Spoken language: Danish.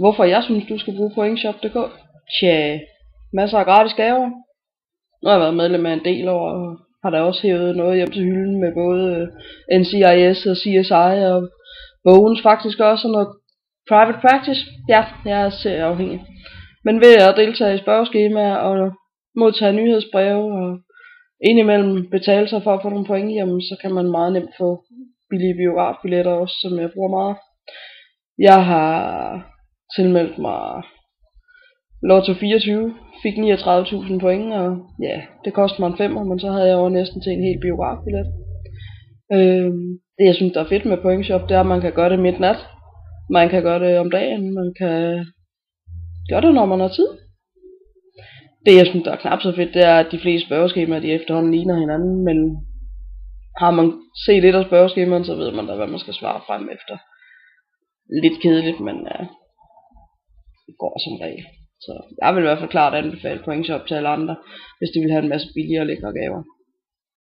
Hvorfor jeg synes, du skal bruge pointshop.dk? Tja, masser af gratis gaver. Nu har jeg været medlem af en del år, og har da også hævet noget hjem til hylden med både NCIS og CSI, og Bogens faktisk også, og noget private practice. Ja, jeg er serieafhængig. Men ved at deltage i spørgeskemaer og modtage nyhedsbreve og indimellem betale sig for at få nogle point, jamen så kan man meget nemt få billige biografbilletter også, som jeg bruger meget. Jeg har tilmeldt mig Lotto 24, fik 39.000 point, og ja, det kostede mig en femmer, men så havde jeg jo næsten til en hel biografbillet. Det jeg synes der er fedt med pointshop, det er at man kan gøre det midt nat. Man kan gøre det om dagen, man kan gøre det når man har tid. Det jeg synes der er knap så fedt, det er at de fleste spørgeskemaer de efterhånden ligner hinanden, men har man set lidt af spørgeskemaerne, så ved man da hvad man skal svare frem efter. Lidt kedeligt, men det går som regel. Så jeg vil i hvert fald klart anbefale pointshop til alle andre, hvis de vil have en masse billige og lækre gaver.